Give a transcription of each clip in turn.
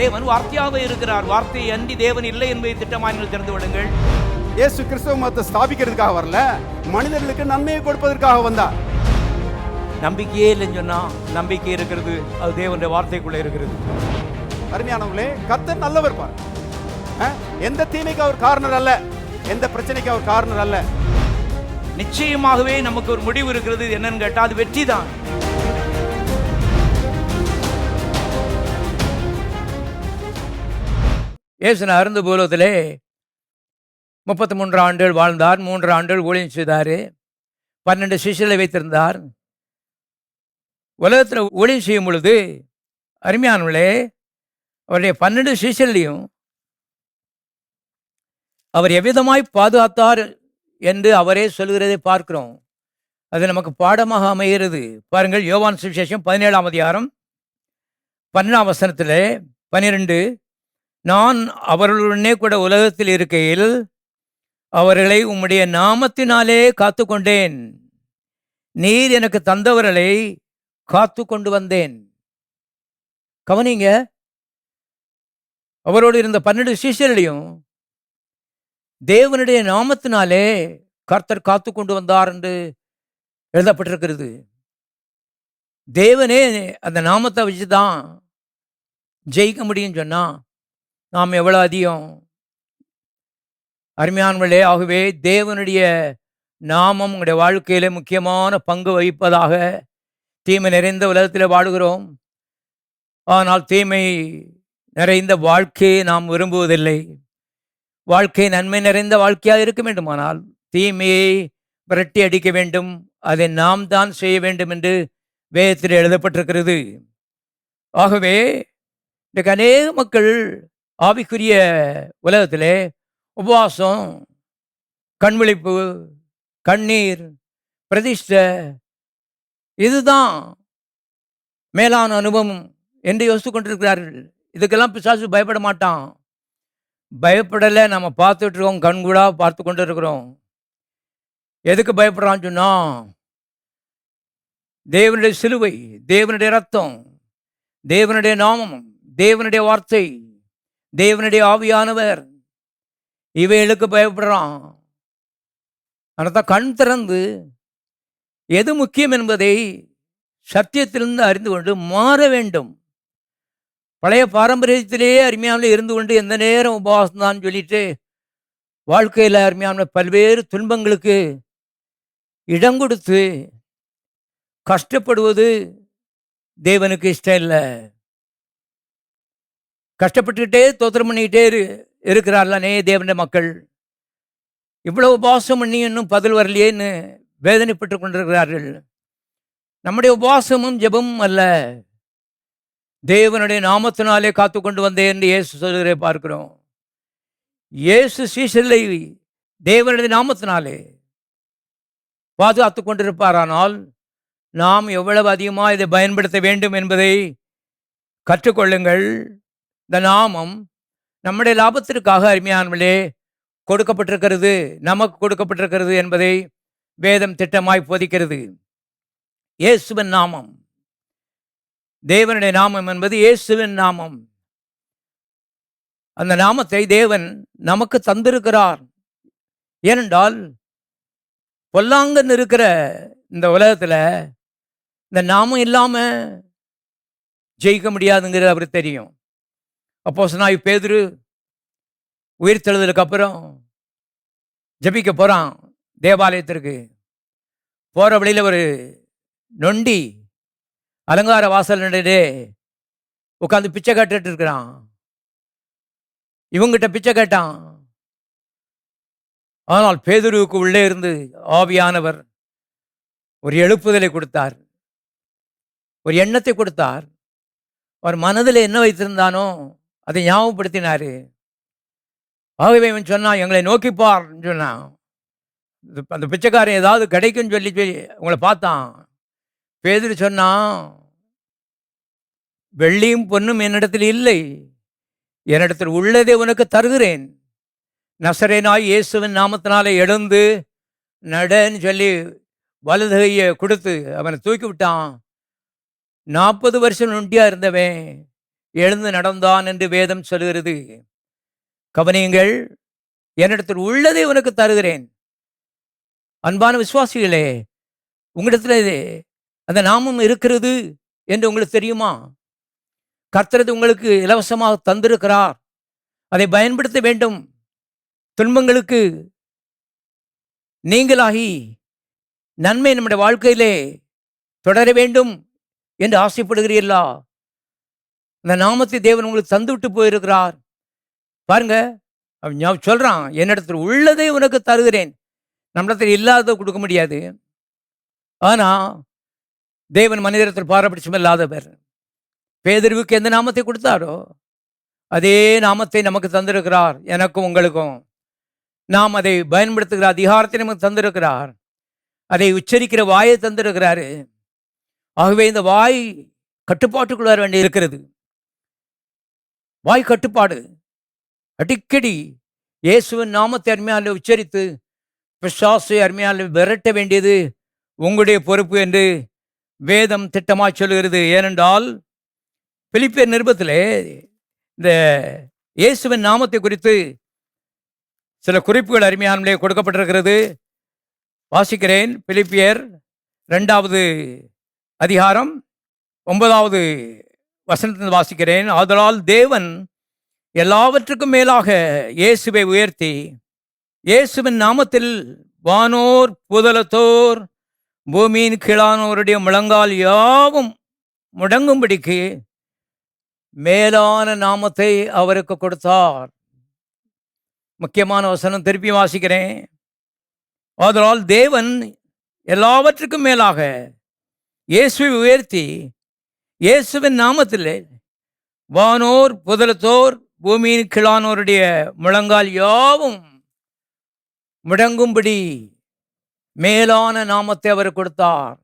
தேவன் வார்த்தையாகவே இருக்கிறார். வார்த்தையை அன்றி தேவன் இல்லை என்பதை திட்டமாய் நீங்கள் தெரிந்து விடுங்கள். இயேசு கிறிஸ்தவ மதத்தை ஸ்தாபிக்கிறதுக்காக வரல, மனிதர்களுக்கு நன்மையை கொடுப்பதற்காக வந்தார். நம்பிக்கையே இல்லைன்னு சொன்னா நம்பிக்கை இருக்கிறது, அது தேவனுடைய வார்த்தைக்குள்ள இருக்கிறது. அருமையானவர்களே, கர்த்தர் நல்லவர் பார். எந்த தீமைக்கு அவர் காரணர் அல்ல, எந்த பிரச்சனைக்கு அவர் காரணர் அல்ல. நிச்சயமாகவே நமக்கு ஒரு முடிவு இருக்கிறது. என்னன்னு கேட்டா அது வெற்றி தான். இயேசு அருந்த பூலோகத்திலே 33 ஆண்டுகள் வாழ்ந்தார். 3 ஆண்டுகள் ஊழியம் செய்தார். 12 சிஷ்யர்களை வைத்திருந்தார். உலகத்தில் ஊழியம் செய்யும் பொழுது அருமையானவர்களே, அவருடைய 12 சிஷ்யர்களையும் அவர் எவ்விதமாய் பாதுகாத்தார் என்று அவரே சொல்கிறதை பார்க்கிறோம். அது நமக்கு பாடமாக அமைகிறது. பாருங்கள், யோவான் சுவிசேஷம் 17ஆம் அதிகாரம் 12ஆம் வசனத்திலே 12, நான் அவர்களுடனே கூட உலகத்தில் இருக்கையில் அவர்களை உம்முடைய நாமத்தினாலே காத்து கொண்டேன். நீர் எனக்கு தந்தவர்களை காத்து கொண்டு வந்தேன். கவனிங்க, அவரோடு இருந்த 12 சீஷர்களையும் தேவனுடைய நாமத்தினாலே கர்த்தர் காத்து கொண்டு வந்தார் என்று எழுதப்பட்டிருக்கிறது. தேவனே அந்த நாமத்தை வச்சு தான் ஜெயிக்க முடியும்னு சொன்னா நாம் எவ்வளோ அதிகம் அருமையானவர்களே. ஆகவே தேவனுடைய நாமம் உங்களுடைய வாழ்க்கையில முக்கியமான பங்கு வகிப்பதாக. தீமை நிறைந்த உலகத்தில் வாழுகிறோம். ஆனால் தீமை நிறைந்த வாழ்க்கையை நாம் விரும்புவதில்லை. வாழ்க்கை நன்மை நிறைந்த வாழ்க்கையாக இருக்க வேண்டுமானால் தீமையை விரட்டி அடிக்க வேண்டும். அதை நாம் தான் செய்ய வேண்டும் என்று வேதத்தில் எழுதப்பட்டிருக்கிறது. ஆகவே இன்றைக்கு அநேக மக்கள் ஆவிக்குரிய உலகத்திலே உபவாசம், கண்விழிப்பு, கண்ணீர், பிரதிஷ்டை, இதுதான் மேலான அனுபவம் என்று யோசித்து கொண்டிருக்கிறார்கள். இதுக்கெல்லாம் பிசாசு பயப்பட மாட்டான். பயப்படலை, நம்ம பார்த்துட்டு இருக்கோம், கண்கூடா பார்த்து கொண்டு இருக்கிறோம். எதுக்கு பயப்படுறான்னு சொன்னா, தேவனுடைய சிலுவை, தேவனுடைய ரத்தம், தேவனுடைய நாமம், தேவனுடைய வார்த்தை, தேவனுடைய ஆவியானவர், இவைகளுக்கு பயப்படுறான். அதனால் கண் திறந்து எது முக்கியம் என்பதை சத்தியத்திலிருந்து அறிந்து கொண்டு மாற வேண்டும். பழைய பாரம்பரியத்திலேயே அருமையான இருந்து கொண்டு எந்த நேரம் உபவாசம் தான் சொல்லிட்டு வாழ்க்கையில் அருமையான பல்வேறு துன்பங்களுக்கு இடம் கொடுத்து கஷ்டப்படுவது தேவனுக்கு இஷ்டம் இல்லை. கஷ்டப்பட்டுக்கிட்டே தோத்திரம் பண்ணிக்கிட்டே இருக்கிறார்களே தேவனுடைய மக்கள். இவ்வளவு உபவாசம் பண்ணி இன்னும் பதில் வரலையேன்னு வேதனைப்பட்டு கொண்டிருக்கிறார்கள். நம்முடைய உபவாசமும் ஜெபமும் அல்ல, தேவனுடைய நாமத்தினாலே காத்து கொண்டு வந்தேன் என்று இயேசு சொல்கிறதை பார்க்கிறோம். இயேசு சீஷர்களை தேவனுடைய நாமத்தினாலே பாதுகாத்து கொண்டிருப்பாரானால் நாம் எவ்வளவு அதிகமாக இதை பயன்படுத்த வேண்டும் என்பதை கற்றுக்கொள்ளுங்கள். இந்த நாமம் நம்முடைய லாபத்திற்காக அருமையானவர்களே கொடுக்கப்பட்டிருக்கிறது, நமக்கு கொடுக்கப்பட்டிருக்கிறது என்பதை வேதம் திட்டமாய் போதிக்கிறது. இயேசுவின் நாமம், தேவனுடைய நாமம் என்பது இயேசுவின் நாமம். அந்த நாமத்தை தேவன் நமக்கு தந்திருக்கிறார். ஏனென்றால் பொல்லாங்கன்னு இருக்கிற இந்த உலகத்தில் இந்த நாமம் இல்லாமல் ஜெயிக்க முடியாதுங்கிறது அவருக்கு தெரியும். அப்போஸ்தலனாகிய பேதுரு உயிர்த்தெழுதலுக்கு அப்புறம் ஜெபிக்க போகிறான். தேவாலயத்திற்கு போகிற வழியில் ஒரு நொண்டி அலங்கார வாசல் நடையிலே உட்காந்து பிச்சை கேட்டுட்டு இருக்கிறான். இவங்கிட்ட பிச்சை கேட்டான். ஆனால் பேதுருவுக்கு உள்ளே இருந்து ஆவியானவர் ஒரு எழுப்புதலை கொடுத்தார், ஒரு எண்ணத்தை கொடுத்தார். அவர் மனதில் என்ன வைத்திருந்தானோ அதை ஞாபகப்படுத்தினார். ஆகவே இவன் சொன்னான், எங்களை நோக்கிப்பார் சொன்னான். அந்த பிச்சைக்காரன் ஏதாவது கிடைக்குன்னு சொல்லி உங்களை பார்த்தான். பேதுரு சொன்னான், வெள்ளியும் பொன்னும் என்னிடத்தில் இல்லை, என்னிடத்தில் உள்ளதை உனக்கு தருகிறேன். நசரேனாய் இயேசுவின் நாமத்தினாலே எழுந்து நடன்னு சொல்லி வலது கையை கொடுத்து அவனை தூக்கி விட்டான். 40 வருஷம் நொண்டியாக இருந்தவன் எழுந்து நடந்தான் என்று வேதம் சொல்கிறது. கவனியுங்கள், என்னிடத்தில் உள்ளதை உனக்கு தருகிறேன். அன்பான விசுவாசிகளே, உங்களிடத்தில் அந்த நாமம் இருக்கிறது என்று உங்களுக்கு தெரியுமா? கர்த்தர் உங்களுக்கு இலவசமாக தந்திருக்கிறார். அதை பயன்படுத்த வேண்டும். துன்பங்களுக்கு நீங்களாகி நன்மை நம்முடைய வாழ்க்கையிலே தொடர வேண்டும் என்று ஆசைப்படுகிறீர்களா? அந்த நாமத்தை தேவன் உங்களுக்கு தந்துவிட்டு போயிருக்கிறார். பாருங்க, அவன் சொல்றான், என்னிடத்தில் உள்ளதை உனக்கு தருகிறேன். நம்மிடத்தில் இல்லாததை கொடுக்க முடியாது. ஆனா தேவன் மனிதத்தில் பாரபட்சம் இல்லாதவர். பேதுருவுக்கு எந்த நாமத்தை கொடுத்தாரோ அதே நாமத்தை நமக்கு தந்திருக்கிறார், எனக்கும் உங்களுக்கும். நாம் அதை பயன்படுத்துகிற அதிகாரத்தை நமக்கு தந்திருக்கிறார். அதை உச்சரிக்கிற வாயை தந்திருக்கிறாரு. ஆகவே இந்த வாய் கட்டுப்பாட்டுக்குள்ள வர வேண்டி இருக்கிறது. வாய் கட்டுப்பாடு. அடிக்கடி இயேசுவின் நாமத்தை அருமையால் உச்சரித்து பிசாசை அருமையால் விரட்ட வேண்டியது உங்களுடைய பொறுப்பு என்று வேதம் திட்டமாய் சொல்கிறது. ஏனென்றால் பிலிப்பியர் நிருபத்திலே இந்த இயேசுவின் நாமத்தை குறித்து சில குறிப்புகள் அருமையானே கொடுக்கப்பட்டிருக்கிறது. வாசிக்கிறேன். பிலிப்பியர் 2வது அதிகாரம் 9வது வசனத்தில் வாசிக்கிறேன். ஆதலால் தேவன் எல்லாவற்றுக்கும் மேலாக இயேசுவை உயர்த்தி இயேசுவின் நாமத்தில் வானோர் புதலத்தோர் பூமியின் கீழானோருடைய முழங்கால் யாவும் முடங்கும்படிக்கு மேலான நாமத்தை அவருக்கு கொடுத்தார். முக்கியமான வசனம் திருப்பி வாசிக்கிறேன். ஆதலால் தேவன் எல்லாவற்றுக்கும் மேலாக இயேசுவை உயர்த்தி இயேசுவின் நாமத்தில் வானோர் புதலத்தோர் பூமியின் கீழானோருடைய முழங்கால் யாவும் முடங்கும்படி மேலான நாமத்தை அவர் கொடுத்தார்.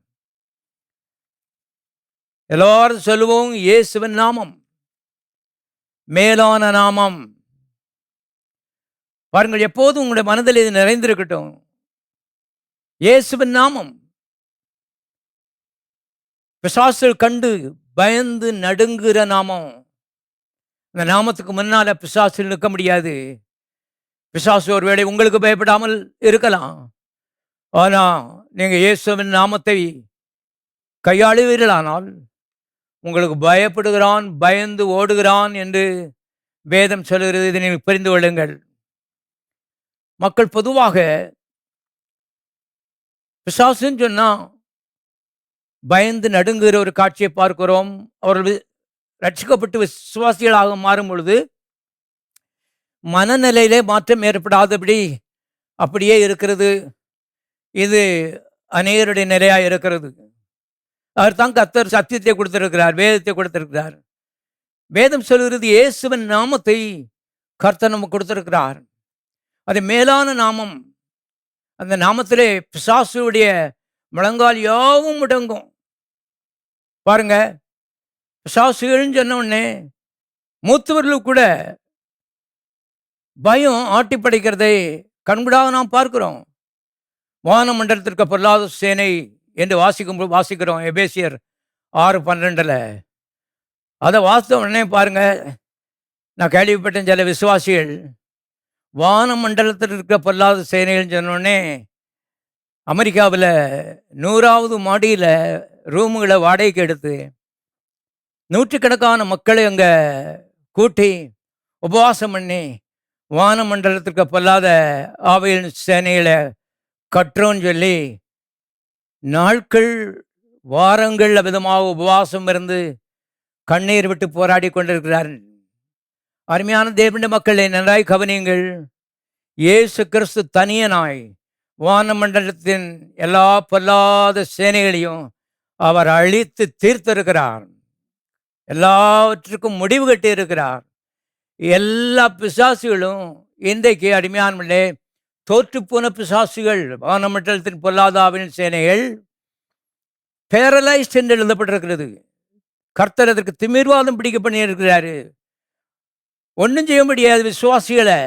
எல்லாரும் சொல்லுவோம், இயேசுவின் நாமம் மேலான நாமம். பாருங்கள், எப்போதும் உங்களுடைய மனதில் இது நிறைந்திருக்கட்டும். இயேசுவின் நாமம். பிசாசுகள் கண்டு பயந்து நடுங்குகிற நாமம். அந்த நாமத்துக்கு முன்னால பிசாசு நிற்க முடியாது. பிசாசு ஒருவேளை உங்களுக்கு பயப்படாமல் இருக்கலாம். ஆனா நீங்க இயேசுவின் நாமத்தை கையாளுவீர்களானால் உங்களுக்கு பயப்படுகிறான், பயந்து ஓடுகிறான் என்று வேதம் சொல்கிறது. இதை நீங்கள் புரிந்து கொள்ளுங்கள். மக்கள் பொதுவாக பிசாசுன்னு சொன்னா பயந்து நடுங்குகிற ஒரு காட்சியை பார்க்கிறோம். அவர்கள் ரட்சிக்கப்பட்டு விசுவாசிகளாக மாறும் பொழுது மனநிலையிலே மாற்றம் ஏற்படாதபடி அப்படியே இருக்கிறது. இது அநேகருடைய நிலையாக இருக்கிறது. அவர் தான் கர்த்தர் சத்தியத்தை கொடுத்திருக்கிறார், வேதத்தை கொடுத்திருக்கிறார். வேதம் சொல்கிறது இயேசுவின் நாமத்தை கர்த்தர் நமக்கு கொடுத்திருக்கிறார். அது மேலான நாமம். அந்த நாமத்திலே பிசாசுடைய முழங்கால் யாவும் முடங்கும். பாருங்க, பிசாசுகள்னு சொன்ன உடனே மூத்தவர்களுக்கு கூட பயம் ஆட்டி படைக்கிறதை கண்கூடாக நாம் பார்க்கிறோம். வானமண்டலத்திற்கு பொல்லாத சேனை என்று வாசிக்கிறோம் எபேசியர் 6:12. அதை வாசித்த உடனே பாருங்க, நான் கேள்விப்பட்டேன் சில விசுவாசிகள் வானமண்டலத்தில் இருக்க பொல்லாத சேனைகள்னு சொன்னோடனே அமெரிக்காவில் 100வது மாடியில் ரூமுகளை வாடகைக்கு எடுத்து நூற்றுக்கணக்கான மக்களை அங்கே கூட்டி உபவாசம் பண்ணி வானமண்டலத்திற்கு பொல்லாத ஆவியின் சேனைகளை கட்டுறோன்னு சொல்லி நாட்கள் வாரங்கள் விதமாக உபவாசம் இருந்து கண்ணீர் விட்டு போராடி கொண்டிருக்கிறார். அருமையான தேவனுடைய மக்களை நன்றாய் கவனியுங்கள். இயேசு கிறிஸ்து தனியனாய் வானமண்டலத்தின் எல்லா பொல்லாத சேனைகளையும் அவர் அழித்து தீர்த்திருக்கிறார். எல்லாவற்றுக்கும் முடிவு கட்டி இருக்கிறார். எல்லா பிசாசுகளும் இன்றைக்கு அடிமையானே தோற்றுப்போன பிசாசுகள், வானமண்டலத்தின் பொல்லாதாவின் சேனைகள் பேரலைஸ்ட் என்று எழுதப்பட்டிருக்கிறது. கர்த்தர் அதற்கு திமிர்வாதம் பிடிக்க பண்ணி இருக்கிறாரு. ஒன்றும் செய்ய முடியாது. விசுவாசிகளை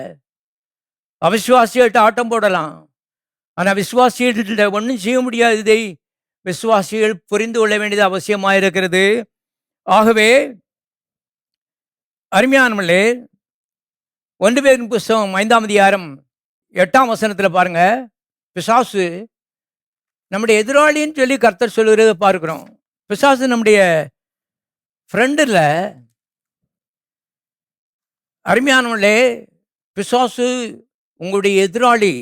அவிசுவாசிகள்கிட்ட ஆட்டம் போடலாம், ஆனால் விசுவாசிகள்கிட்ட ஒன்றும் செய்ய முடியாது. இதை விசுவாசிகள் புரிந்து கொள்ள வேண்டியது அவசியமாக இருக்கிறது. ஆகவே அருமையானவர்களே, 1 பேரின் புஸ்தகம் 5ஆம் அதிகாரம் 8ஆம் வசனத்தில் பாருங்க, பிசாசு நம்முடைய எதிராளின்னு சொல்லி கர்த்தர் சொல்லுகிறத பார்க்கிறோம். பிசாசு நம்முடைய ஃப்ரெண்டு இல்லை. அருமையானவர்களே, பிசாசு உங்களுடைய எதிராளி.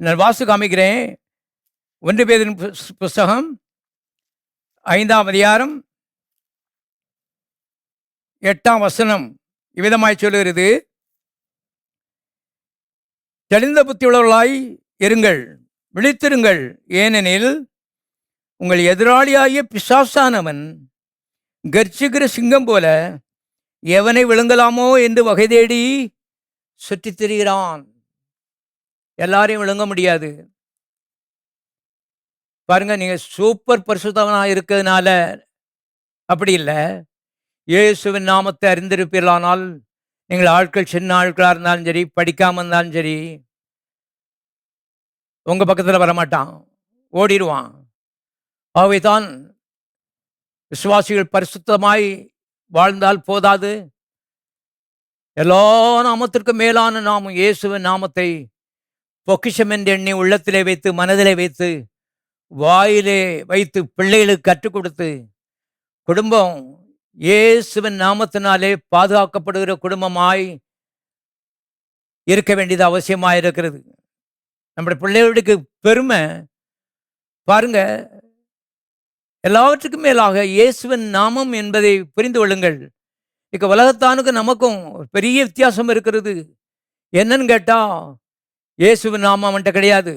நான் வாசி காமிக்கிறேன். 1 பேரின் புஸ்தகம் 5ஆம் அதிகாரம் 8ஆம் வசனம் இவ்விதமாய் சொல்லுகிறது, தெளிந்த புத்தியுள்ளவர்களாய் இருங்கள், விழித்திருங்கள், ஏனெனில் உங்கள் எதிராளியாகிய பிசாசானவன் கர்ச்சிக்கிற சிங்கம் போல எவனை விழுங்கலாமோ என்று வகை தேடி சுற்றித் திரிகிறான். எல்லாரையும் விழுங்க முடியாது. பாருங்க, நீங்க சூப்பர் பரிசுத்தவனாக இருக்கிறதுனால அப்படி இல்லை. இயேசுவின் நாமத்தை அறிந்திருப்பீர்களானால், நீங்கள் ஆட்கள் சின்ன ஆட்களாக இருந்தாலும் சரி, படிக்காமல் இருந்தாலும் சரி, உங்கள் பக்கத்தில் வரமாட்டான், ஓடிடுவான். ஆகவே தான் விசுவாசிகள் பரிசுத்தமாய் வாழ்ந்தால் போதாது, எல்லா நாமத்திற்கும் மேலான நாமம் இயேசுவின் நாமத்தை பொக்கிஷம் என்று எண்ணி உள்ளத்திலே வைத்து, மனதிலே வைத்து, வாயிலே வைத்து, பிள்ளைகளுக்கு கற்றுக் கொடுத்து, குடும்பம் இயேசுவின் நாமத்தினாலே பாதுகாக்கப்படுகிற குடும்பமாய் இருக்க வேண்டியது அவசியமாக இருக்கிறது. நம்முடைய பிள்ளைகளுக்கு பெருமை பாருங்க, எல்லாவற்றுக்கும் மேலாக இயேசுவின் நாமம் என்பதை புரிந்து கொள்ளுங்கள். இக்க உலகத்தானுக்கு நமக்கும் பெரிய வித்தியாசம் இருக்கிறது. என்னன்னு கேட்டா, இயேசுவின் நாமம் அவன்கிட்ட கிடையாது,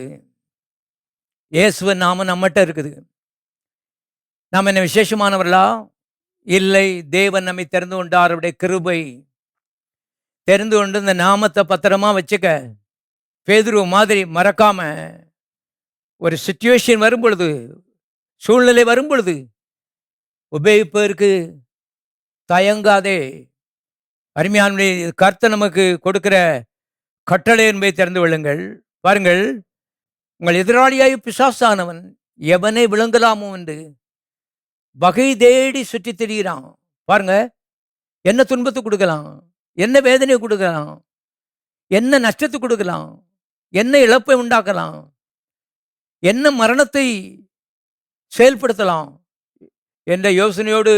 இயேசுவின் நாமம் நம்மகிட்ட இருக்குது. நாம் என்ன விசேஷமானவர்களா? இல்லை. தேவன் நம்மை தெரிந்து கொண்டார், அவருடைய கிருபை. தெரிந்து கொண்டு இந்த நாமத்தை பத்திரமா வச்சுக்க. பேதுரு மாதிரி மறக்காம, ஒரு சிச்சுவேஷன் வரும் பொழுது, சூழ்நிலை வரும் பொழுது உபயோகிப்பதற்கு தயங்காதே. அருமையான கர்த்தர் நமக்கு கொடுக்கிற கட்டளை என்பதை தெரிந்து கொள்ளுங்கள். பாருங்கள், உங்கள் எதிராளியாய் பிசாசானவன் எவனை விழுங்கலாமோ என்று வகை தேடி சுற்றி திரிகிறான். பாருங்க, என்ன துன்பத்தை கொடுக்கலாம், என்ன வேதனையை கொடுக்கலாம், என்ன நஷ்டத்தை கொடுக்கலாம், என்ன இழப்பை உண்டாக்கலாம், என்ன மரணத்தை செயல்படுத்தலாம் என்ற யோசனையோடு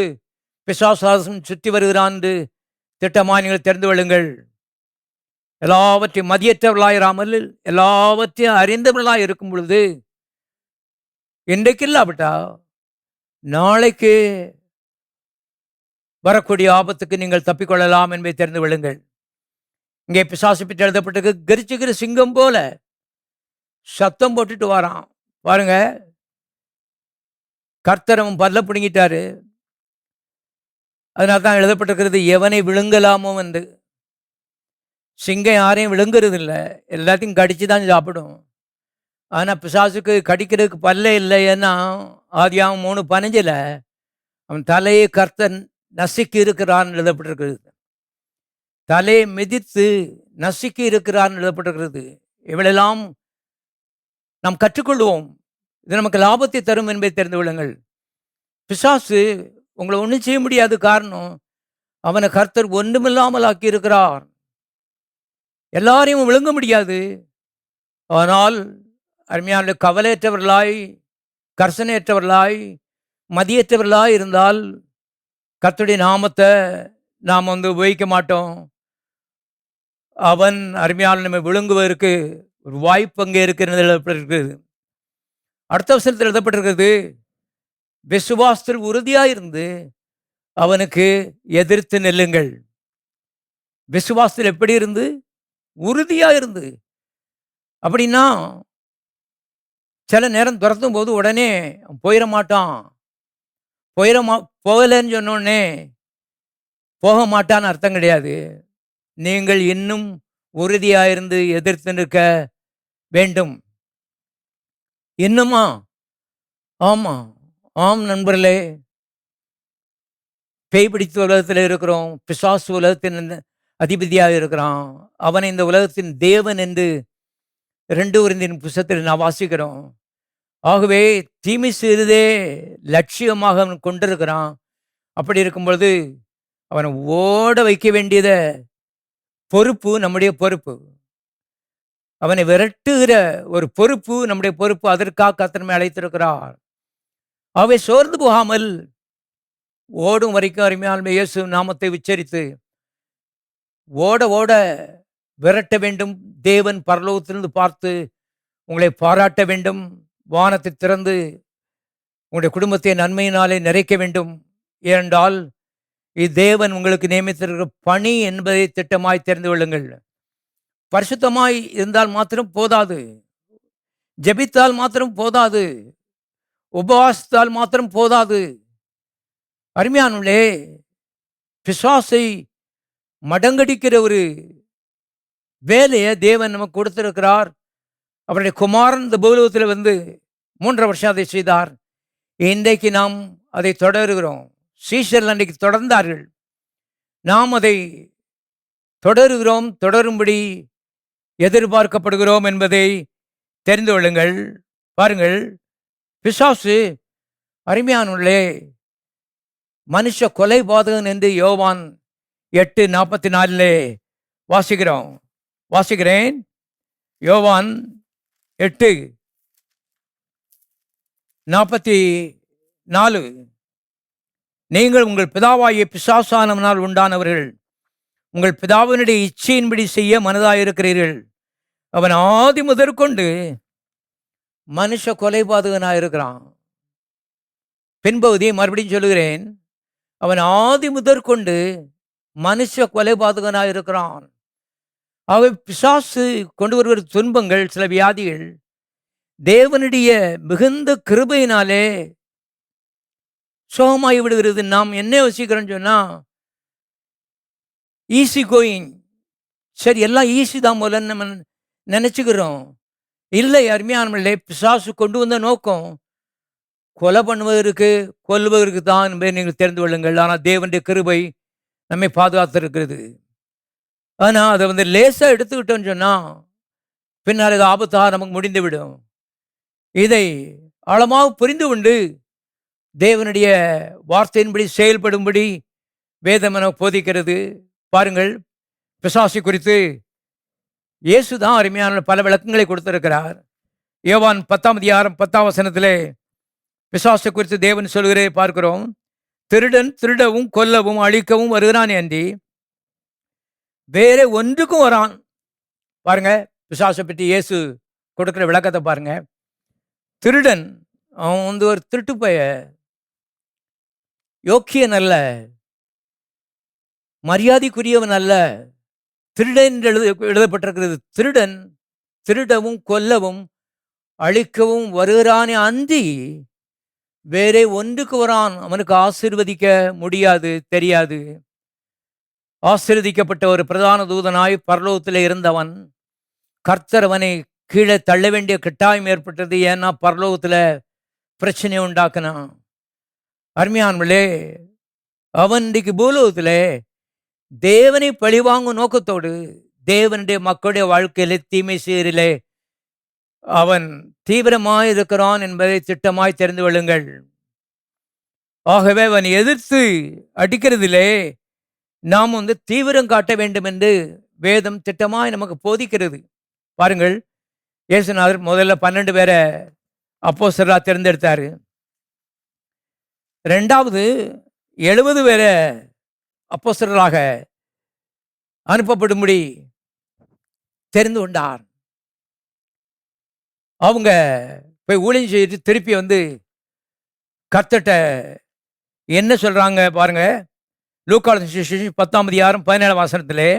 பிசாசாசம் சுற்றி வருகிறான் என்று திட்டமாக நீங்கள் தெரிந்து கொள்ளுங்கள். எல்லாவற்றையும் மதியற்றவர்களாயிராமல் எல்லாவற்றையும் அறிந்தவர்களாக இருக்கும் பொழுது, இன்றைக்கு இல்லாவிட்டா நாளைக்கு வரக்கூடிய ஆபத்துக்கு நீங்கள் தப்பிக்கொள்ளலாம் என்பதை தெரிந்து கொள்ளுங்கள். இங்கே பிசாசு பற்றி எழுதப்பட்டிருக்கு, கரிச்சுக்கிற சிங்கம் போல சத்தம் போட்டுட்டு வரான். பாருங்க, கர்த்தரும் பல்ல பிடுங்கிட்டாரு. அதனால தான் எழுதப்பட்டிருக்கிறது, எவனை விழுங்கலாமோ என்று. சிங்கம் யாரையும் விழுங்குறது இல்லை, எல்லாத்தையும் கடிச்சு தான் சாப்பிடும். ஆனால் பிசாசுக்கு கடிக்கிறதுக்கு பல்லே இல்லை. ஏன்னா ஆதியாகமம் 3:15 அவன் தலையை கர்த்தர் நசுக்கி இருக்கிறான் எழுதப்பட்டிருக்கிறது. தலையை மிதித்து நசுக்கி இருக்கிறான் எழுதப்பட்டிருக்கிறது. இவளெல்லாம் நாம் கற்றுக்கொள்வோம். இது நமக்கு லாபத்தை தரும் என்பதை தெரிந்து கொள்ளுங்கள். பிசாசு உங்களை ஒன்றும் செய்ய முடியாது. காரணம், அவனை கர்த்தர் ஒன்றுமில்லாமல் ஆக்கி இருக்கிறார். எல்லாரையும் விழுங்க முடியாது. ஆனால் அருமையான கவலையற்றவர்களாய், கர்சனையற்றவர்களாய், மதியற்றவர்களாய் இருந்தால் கர்த்தருடைய நாமத்தை நாம் உபயோகிக்க மாட்டோம். அவன் அருமையான நம்ம விழுங்குவதற்கு ஒரு வாய்ப்பு அங்கே இருக்கிறது எழுதப்பட்டிருக்கிறது. அடுத்த வசனத்தில் எழுதப்பட்டிருக்கிறது, விசுவாசத்தில் உறுதியாக இருந்து அவனுக்கு எதிர்த்து நெல்லுங்கள். விசுவாசத்தில் எப்படி இருந்து? உறுதியாக இருந்து. அப்படின்னா சில நேரம் துரத்தும் போது உடனே போயிட மாட்டான். போகலன்னு சொன்னோடனே போக மாட்டான்னு அர்த்தம் கிடையாது. நீங்கள் இன்னும் உறுதியாயிருந்து எதிர்த்து நிற்க வேண்டும். இன்னுமா? ஆமாம், ஆம் நண்பர்களே, பேய் பிடித்த உலகத்தில் இருக்கிறோம். பிசாசு உலகத்தின் அதிபதியாக இருக்கிறான். அவனை இந்த உலகத்தின் தேவன் என்று 2 கொரிந்தியர் புத்தகத்தில் நான் வாசிக்கிறோம். ஆகவே தீமை செய்ததே லட்சியமாக அவன் கொண்டிருக்கிறான். அப்படி இருக்கும் பொழுது அவனை ஓட வைக்க வேண்டியத பொறுப்பு நம்முடைய பொறுப்பு. அவனை விரட்டுகிற ஒரு பொறுப்பு நம்முடைய பொறுப்பு. அதற்காக கர்த்தர் நம்மை அழைத்திருக்கிறார். அவை சோர்ந்து போகாமல் ஓடும் வரைக்கும் அருமையான இயேசு நாமத்தை உச்சரித்து ஓட ஓட விரட்ட வேண்டும். தேவன் பரலோகத்திலிருந்து பார்த்து உங்களை பாராட்ட வேண்டும். வானத்தை திறந்து உங்களுடைய குடும்பத்தை நன்மையினாலே நிறைக்க வேண்டும். ஏனென்றால் இது தேவன் உங்களுக்கு நியமித்திருக்கிற பணி என்பதை திட்டமாய் தெரிந்து கொள்ளுங்கள். பரிசுத்தமாய் இருந்தால் மாத்திரம் போதாது, ஜெபித்தால் மாத்திரம் போதாது, உபவாசித்தால் மாத்திரம் போதாது. அருமையானவர்களே, பிசாசை மடங்கடிக்கிற ஒரு வேலையை தேவன் நமக்கு கொடுத்திருக்கிறார். அவருடைய குமாரன் இந்த பூலோகத்தில் வந்து 3 வருஷம் அதை செய்தார். இன்றைக்கு நாம் அதை தொடருகிறோம். சீஷர்கள் அன்றைக்கு தொடர்ந்தார்கள், நாம் அதை தொடருகிறோம், தொடரும்படி எதிர்பார்க்கப்படுகிறோம் என்பதை தெரிந்து கொள்ளுங்கள். பாருங்கள், பிசாசு அருமையானவர்களே மனுஷ கொலை பாதகன் என்று யோவான் 8:44 வாசிக்கிறேன். யோவான் 8:44 நீங்கள் உங்கள் பிதாவாகிய பிசாசானவனால் உண்டானவர்கள், உங்கள் பிதாவினுடைய இச்சையின்படி செய்ய மனதாயிருக்கிறீர்கள். அவன் ஆதி முதற்கொண்டு மனுஷ கொலைபாதகனாயிருக்கிறான். பின்பகுதியை மறுபடியும் சொல்லுகிறேன், அவன் ஆதி முதற்கொண்டு மனுஷ கொலைபாதகனாயிருக்கிறான். அவை பிசாசு கொண்டு வருகிற துன்பங்கள், சில வியாதிகள் தேவனுடைய மிகுந்த கிருபையினாலே சோகமாகி விடுகிறது. நாம் என்ன யோசிக்கிறோம்னு சொன்னா, ஈஸி கோயிங், சரி எல்லாம் ஈஸி தான் போல நம்ம நினைச்சுக்கிறோம். இல்லை அருமையானவர்களே, பிசாசு கொண்டு வந்த நோக்கம் கொலை பண்ணுவதற்கு, கொல்வதற்கு தான் என்பதை நீங்கள் தெரிந்து கொள்ளுங்கள். ஆனால் தேவனுடைய கிருபை நம்மை பாதுகாத்திருக்கிறது. ஆனால் அதை வந்து லேசாக எடுத்துக்கிட்டோன்னு சொன்னால் பின்னால் அது ஆபத்தாக நமக்கு முடிந்துவிடும். இதை ஆழமாக புரிந்து கொண்டு தேவனுடைய வார்த்தையின்படி செயல்படும்படி வேதம் என போதிக்கிறது. பாருங்கள், பிசாசு குறித்து இயேசு தான் அருமையான பல விளக்கங்களை கொடுத்திருக்கிறார். யோவான் 10:10 பிசாசு குறித்து தேவன் சொல்கிறே பார்க்கிறோம். திருடன் திருடவும் கொல்லவும் அழிக்கவும் வருகிறான் அன்றி வேற ஒன்றுக்கும் வரான். பாருங்க, பிசாசை பற்றி இயேசு கொடுக்கிற விளக்கத்தை பாருங்க. திருடன் அவன் வந்து ஒரு திருட்டு பைய, யோக்கியன் அல்ல, மரியாதைக்குரியவன் அல்ல. திருடன் என்று எழுதப்பட்டிருக்கிறது. திருடன் திருடவும் கொல்லவும் அழிக்கவும் வருகிறானே அன்றி வேறே ஒன்றுக்கு வரான். அவனுக்கு ஆசீர்வதிக்க முடியாது, தெரியாது. ஆசீர்வதிக்கப்பட்ட ஒரு பிரதான தூதனாய் பரலோகத்தில் இருந்தவன், கர்த்தர் அவனை கீழே தள்ள வேண்டிய கட்டாயம் ஏற்பட்டது. ஏன்னா பரலோகத்தில் பிரச்சனை உண்டாக்குனான். அருமையானவர்களே, அவன் இன்றைக்கு பூலோகத்தில் தேவனை பழிவாங்கும் நோக்கத்தோடு தேவனுடைய மக்களுடைய வாழ்க்கையிலே தீமை செய்யறிலே அவன் தீவிரமாய் இருக்கிறான் என்பதை திட்டமாய் தெரிந்து கொள்ளுங்கள். ஆகவே அவன் எதிர்த்து அடிக்கிறதிலே நாம் வந்து தீவிரம் காட்ட வேண்டும் என்று வேதம் திட்டமாய் நமக்கு போதிக்கிறது. பாருங்கள், இயேசுநாதர் முதல்ல 12 பேரை அப்போஸ்தலராக தேர்ந்தெடுத்தாரு. 2வது 70 பேரை அப்போஸ்தலராக அனுப்பப்படும்படி தெரிந்து கொண்டார். அவங்க போய் ஊழியம் செய்து திருப்பி வந்து கர்த்தர்ட்ட என்ன சொல்றாங்க பாருங்க. லூக்கா 10:17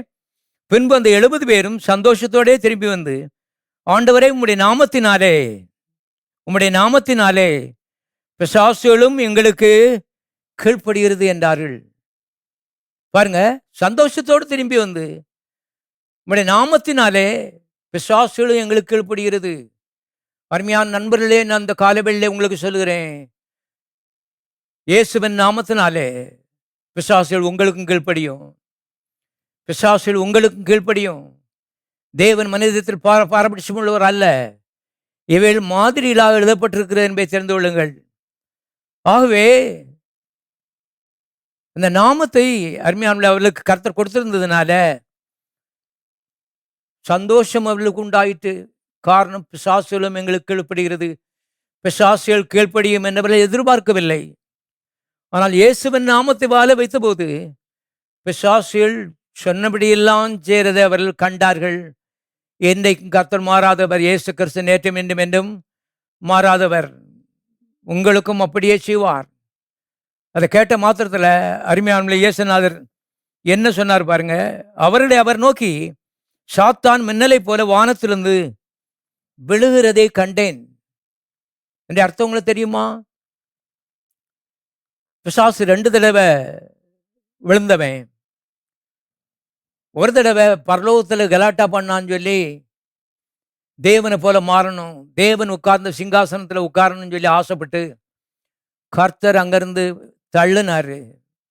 பின்பு அந்த 70 பேரும் சந்தோஷத்தோடே திரும்பி வந்து, ஆண்டவரே உம்முடைய நாமத்தினாலே பிசாசுகளும் எங்களுக்கு கீழ்ப்படுகிறது என்றார்கள். பாருங்க, சந்தோஷத்தோடு திரும்பி வந்து, உம்முடைய நாமத்தினாலே பிசாசுகளும் எங்களுக்கு கீழ்ப்படுகிறது. அருமையான நண்பர்களே, நான் அந்த காலவெளியிலே உங்களுக்கு சொல்லுகிறேன், இயேசுவின் நாமத்தினாலே பிசாசுகள் உங்களுக்கும் கீழ்ப்படியும். பிசாசுகள் உங்களுக்கும் கீழ்ப்படியும். தேவன் மனிதத்தில் பாரபட்சம் உள்ளவர் அல்ல. இவைகள் மாதிரியிலாக எழுதப்பட்டிருக்கிறது என்பதை தெரிந்து கொள்ளுங்கள். ஆகவே இந்த நாமத்தை அருமையானவர்களே அவர்களுக்கு கர்த்தர் கொடுத்திருந்ததுனால சந்தோஷம் அவர்களுக்கு உண்டாயிற்று. காரணம், பிசாசுகளும் எங்களுக்கு கீழ்ப்படுகிறது, பிசாசுகள் கீழ்ப்படியும் என்றவர்கள் எதிர்பார்க்கவில்லை. ஆனால் இயேசுவின் நாமத்தை வாழ வைத்தபோது பிசாசுகள் சொன்னபடியெல்லாம் செய்கிறதை அவர்கள் கண்டார்கள். என்றைக்கும் கர்த்தர் மாறாதவர், இயேசு கிறிஸ்து நேற்றும் இன்றும் என்றும் மாறாதவர். உங்களுக்கும் அப்படியே செய்வார். அதை கேட்ட மாத்திரத்தில் அருமையானவர்களே இயேசுநாதர் என்ன சொன்னார் பாருங்க. அவர் நோக்கி, சாத்தான் மின்னலை போல வானத்திலிருந்து விழுகிறதை கண்டேன் என்ற அர்த்தம் உங்களுக்கு தெரியுமா? பிசாசு 2 தடவை விழுந்தவன். ஒரு தடவை பரலோகத்தில் கலாட்டா பண்ணான்னு சொல்லி தேவனை போல மாறணும், தேவன் உட்கார்ந்த சிங்காசனத்தில் உட்காரணும்னு சொல்லி ஆசைப்பட்டு கர்த்தர் அங்கிருந்து தள்ளுனாரு.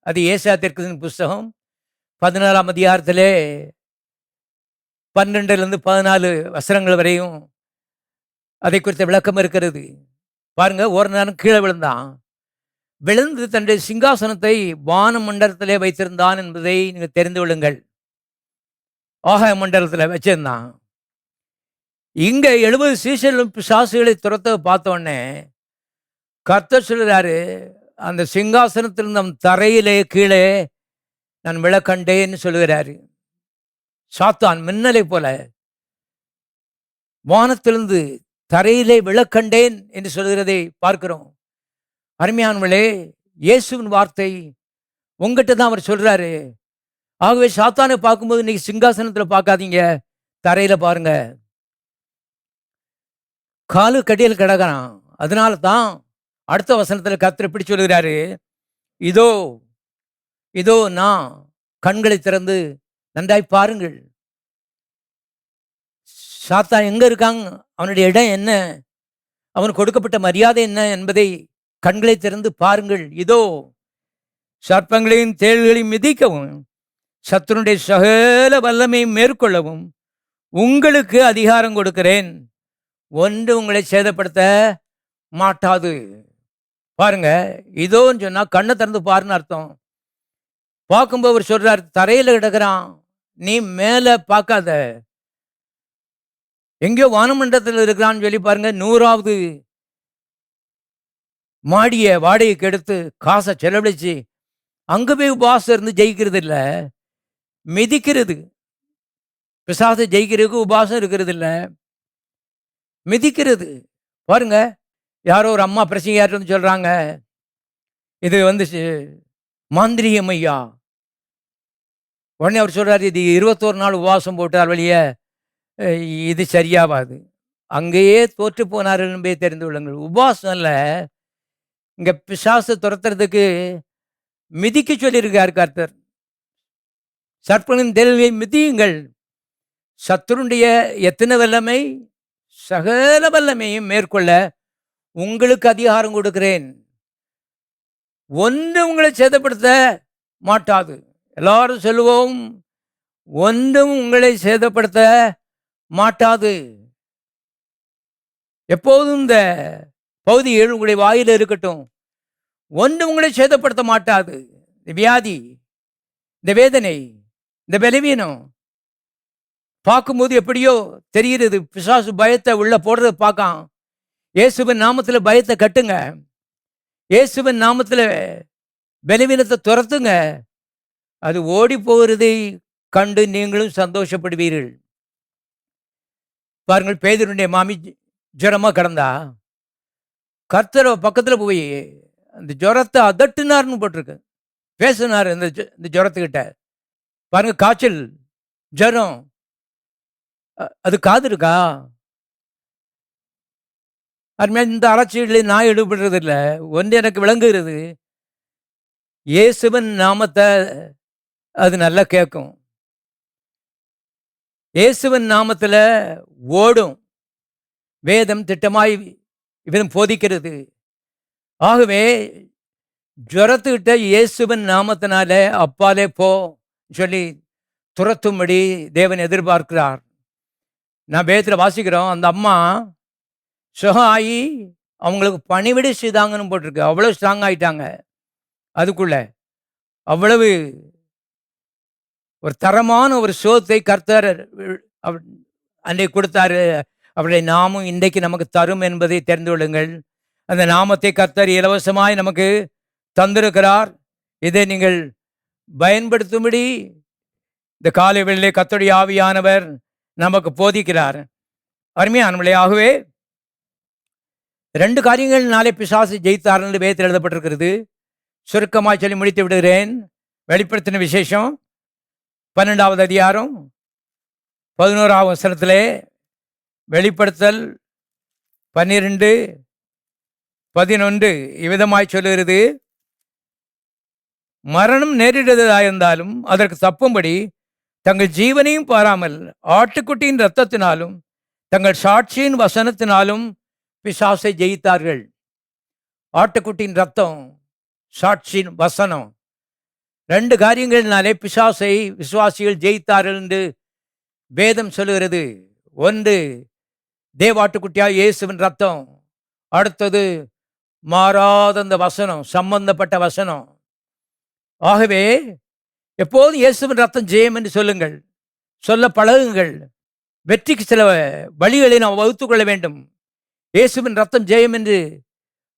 அது ஏசாயா தீர்க்கதரிசியின் புஸ்தகம் 14ஆம் அதிகாரத்திலே 12லிருந்து 14 வசனங்கள் வரையும் அதை குறித்த விளக்கம் இருக்கிறது. பாருங்க, ஒரு நேரம் கீழே விழுந்து தன்னுடைய சிங்காசனத்தை வான மண்டலத்திலே வைத்திருந்தான் என்பதை நீங்கள் தெரிந்து கொள்ளுங்கள். ஆகாய மண்டலத்தில் வச்சிருந்தான். இங்க 70 சீஷர்களும் பிசாசுகளை துரத்த பார்த்தோடனே கர்த்தர் சொல்கிறாரு, அந்த சிங்காசனத்திலிருந்து அவன் தரையிலே கீழே நான் விழக்கண்டேன்னு சொல்லுகிறாரு. சாத்தான் மின்னலை போல வானத்திலிருந்து தரையிலே விழக்கண்டேன் என்று சொல்கிறதை பார்க்கிறோம். அருமையானவர்களே, இயேசுவின் வார்த்தை உங்ககிட்ட தான் அவர் சொல்றாரு. ஆகவே சாத்தானை பார்க்கும்போது இன்னைக்கு சிங்காசனத்தில் பார்க்காதீங்க, தரையில பாருங்க. காலு கடியில் கிடக்கிறான். அதனால தான் அடுத்த வசனத்தில் கர்த்தர் எப்படி சொல்கிறாரு, இதோ இதோ நான் கண்களை திறந்து நன்றாய் பாருங்கள். சாத்தான் எங்க இருக்காங்க, அவனுடைய இடம் என்ன, அவனுக்கு கொடுக்கப்பட்ட மரியாதை என்ன என்பதை கண்களை திறந்து பாருங்கள். இதோ சர்ப்பங்களையும் தேள்களையும் மிதிக்கவும் சத்துருடைய சகல வல்லமையும் மேற்கொள்ளவும் உங்களுக்கு அதிகாரம் கொடுக்கிறேன், ஒன்று உங்களை சேதப்படுத்த மாட்டாது. பாருங்க, இதோன்னு சொன்னா கண்ணை திறந்து பாருன்னு அர்த்தம். பார்க்கும்போது அவர் சொல்றார், தரையில கிடக்கிறான், நீ மேல பார்க்காத, எங்கேயோ வானமண்டலத்தில் இருக்கிறான்னு சொல்லி பாருங்க. 100வது மாடிய வாடகைக்கு எடுத்து காசை செலவழிச்சு அங்க போய் உபாசம் இருந்து ஜெயிக்கிறது இல்லை, மிதிக்கிறது. பிசாசு ஜெயிக்கிறதுக்கு உபாசம் இருக்கிறது இல்லை, மிதிக்கிறது. பாருங்க, யாரோ ஒரு அம்மா பிரசங்கியார்ட்டு சொல்றாங்க, இது மாந்திரிகம் ஐயா. உடனே அவர் சொல்றாரு, இது 21 நாள் உபவாசம் போட்டார் வழிய இது சரியாவாது. அங்கேயே தோற்று போனார்கள் என்பதை தெரிந்து கொள்ளுங்கள். உபவாசம் இல்லை, இங்க பிசாசு துரத்துறதுக்கு மிதிக்க சொல்லியிருக்கார் கர்த்தர். சர்ப்பங்களின் தேள்களை மிதியுங்கள், சத்துருடைய எத்தனை வல்லமை சகல வல்லமையும் மேற்கொள்ள உங்களுக்கு அதிகாரம் கொடுக்கிறேன், ஒன்று உங்களை சேதப்படுத்த மாட்டாது. எல்லாரும் சொல்லுவோம், ஒன்றும் உங்களை சேதப்படுத்த மாட்டாது. எப்போதும் இந்த பகுதியில் உங்களுடைய வாயில் இருக்கட்டும், ஒன்று உங்களை சேதப்படுத்த மாட்டாது. இந்த வியாதி, இந்த வேதனை, இந்த பலவீனம் பார்க்கும்போது எப்படியோ தெரிகிறது. பிசாசு பயத்தை உள்ள போடுறது பார்க்கான். இயேசுவின் நாமத்தில் பயத்தை கட்டுங்க, இயேசுவின் நாமத்தில் பலவீனத்தை துரத்துங்க. அது ஓடி போகிறதை கண்டு நீங்களும் சந்தோஷப்படுவீர்கள். பாருங்கள், பேதுருடைய மாமி ஜுரமா கிடந்தா, கர்த்தர் பக்கத்தில் போய் அந்த ஜுரத்தை அதட்டுனார்னு போட்டிருக்கு, பேசினார் இந்த ஜுரத்துக்கிட்ட. பாருங்க, காய்ச்சல் ஜுரம், அது காது இருக்கா? அதுமாதிரி இந்த அலட்சியங்களை நான் ஈடுபடுறது இல்லை. ஒன்று எனக்கு விளங்குகிறது, இயேசுவின் நாமத்தை அது நல்லா கேட்கும். இயேசுவின் நாமத்தில் ஓடும். வேதம் திட்டமாய் இவன் போதிக்கிறது. ஆகவே ஜுரத்துக்கிட்ட இயேசுவின் நாமத்தினால அப்பாலே போ சொல்லி துரத்தும்படி தேவன் எதிர்பார்க்கிறார். நான் வேதத்தில் வாசிக்கிறோம், அந்த அம்மா சுகம் ஆகி அவங்களுக்கு பணிவிடை செய்தாங்கன்னு போட்டிருக்கு. அவ்வளோ ஸ்ட்ராங் ஆகிட்டாங்க அதுக்குள்ள. அவ்வளவு ஒரு தரமான ஒரு சோத்தை கர்த்தர் அன்றைக்கு கொடுத்தாரு. அவருடைய நாமும் இன்றைக்கு நமக்கு தரும் என்பதை தெரிந்து கொள்ளுங்கள். அந்த நாமத்தை கர்த்தர் இலவசமாய் நமக்கு தந்திருக்கிறார். இதை நீங்கள் பயன்படுத்தும்படி இந்த காலை வேளையிலே கர்த்தருடைய ஆவியானவர் நமக்கு போதிக்கிறார். அருமையானவர்களே, ஆகவே 2 காரியங்கள்னாலே பிசாசு ஜெயித்தார் என்று வேதத்தில் எழுதப்பட்டிருக்கிறது. சுருக்கமாக சொல்லி முடித்து விடுகிறேன். வெளிப்படுத்தின விசேஷம் 12வது அதிகாரம் 11ஆம் வசனத்திலே, வெளிப்படுத்தல் 12, 11 இவ்விதமாய் சொல்லுகிறது. மரணம் நேரிடுவதாயிருந்தாலும் அதற்கு தப்பும்படி தங்கள் ஜீவனையும் பாராமல் ஆட்டுக்குட்டியின் இரத்தத்தினாலும் தங்கள் சாட்சியின் வசனத்தினாலும் பிசாசை ஜெயித்தார்கள். ஆட்டுக்குட்டியின் ரத்தம், சாட்சியின் வசனம், 2 காரியங்களினாலே பிசாசை விசுவாசிகள் ஜெயித்தார்கள் என்று வேதம் சொல்லுகிறது. ஒன்று தேவாட்டுக்குட்டியாய் இயேசுவின் ரத்தம், அடுத்தது மாறாத அந்த வசனம், சம்பந்தப்பட்ட வசனம். ஆகவே எப்போதும் இயேசுவின் ரத்தம் ஜெயம் என்று சொல்லுங்கள், சொல்ல பழகுங்கள். வெற்றிக்கு சில வழிகளை நாம் வகுத்துக் கொள்ள வேண்டும். இயேசுவின் ரத்தம் ஜெயம் என்று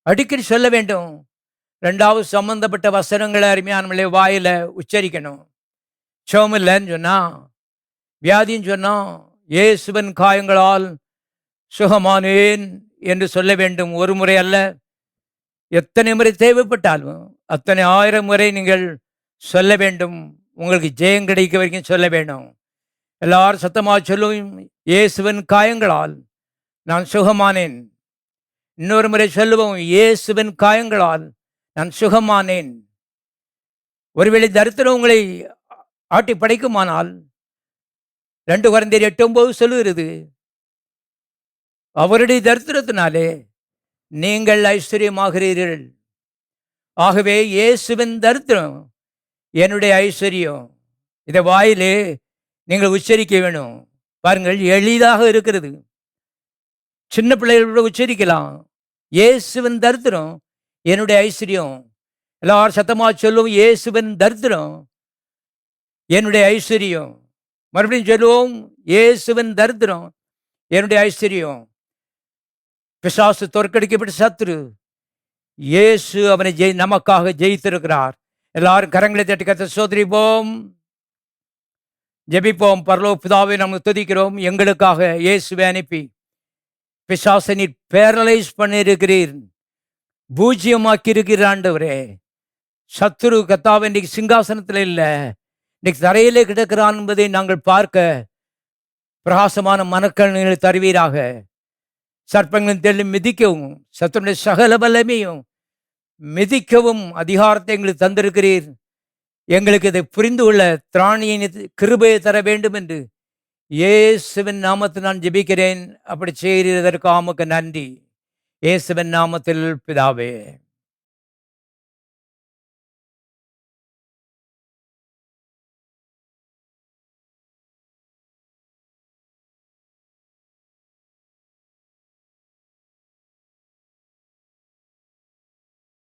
அடிக்கடி சொல்ல வேண்டும். 2வது சம்பந்தப்பட்ட வசனங்களை அருமையானவர்களே வாயில உச்சரிக்கணும். சோம் இல்லைன்னு சொன்னா, வியாதின்னு சொன்னா, இயேசுவின் காயங்களால் சுகமானேன் என்று சொல்ல வேண்டும். ஒரு முறை அல்ல, எத்தனை முறை தேவைப்பட்டாலும் அத்தனை 1000 முறை நீங்கள் சொல்ல வேண்டும். உங்களுக்கு ஜெயம் கிடைக்க வரைக்கும் சொல்ல வேண்டும். எல்லாரும் சத்தமாக சொல்லுவோம், இயேசுவின் காயங்களால் நான் சுகமானேன். இன்னொரு முறை சொல்லுவோம், இயேசுவின் காயங்களால் நான் சுகமானேன். ஒருவேளை தரித்திரம் உங்களை ஆட்டி படைக்குமானால் 2 கொரிந்தியர் 8:9 சொல்லுகிறது, அவருடைய தரித்திரத்தினாலே நீங்கள் ஐஸ்வர்யமாகிறீர்கள். ஆகவே இயேசுவின் தரித்திரம் என்னுடைய ஐஸ்வர்யம். இதை வாயிலே நீங்கள் உச்சரிக்க வேணும். பாருங்கள், எளிதாக இருக்கிறது. சின்ன பிள்ளைகளோட உச்சரிக்கலாம். இயேசுவின் தரித்திரம் என்னுடைய ஐஸ்வர்யம். எல்லாரும் சத்தமாக சொல்லுவோம், இயேசுவின் தரித்திரம் என்னுடைய ஐஸ்வர்யம். மறுபடியும் சொல்லுவோம், இயேசுவின் தரித்திரம் என்னுடைய ஐஸ்வர்யம். பிசாசு தோற்கடிக்கப்பட்ட சத்துரு, இயேசு அவனை நமக்காக ஜெயித்திருக்கிறார். எல்லாரும் கரங்களை தட்டி கர்த்தரை ஸ்தோத்திரிப்போம், ஜெபிப்போம். பரலோக பிதாவை நம்ம துதிக்கிறோம். எங்களுக்காக இயேசுவை அனுப்பி பிசாசை நீர் பேரலைஸ் பண்ணியிருக்கிறீர், பூஜ்யமாக்கி இருக்கிற ஆண்டவரே. சத்துரு கர்த்தாவே இன்னைக்கு சிங்காசனத்தில் இல்லை, இன்னைக்கு தரையிலே கிடக்கிறான் என்பதை நாங்கள் பார்க்க பிரகாசமான மனக்கண்களை தருவீராக. சர்ப்பங்களின் தெள்ளி மிதிக்கவும், சத்துருடைய சகல வல்லமையும் மிதிக்கவும் அதிகாரத்தை எங்களுக்கு தந்திருக்கிறீர். எங்களுக்கு இதை புரிந்து கொள்ள திராணியின் கிருபையை தர வேண்டும் என்று இயேசுவின் நாமத்தில் நான் ஜெபிக்கிறேன். அப்படி செய்கிறதற்கு உமக்கு நன்றி. இயேசுவின் நாமத்தில் பிதாவே.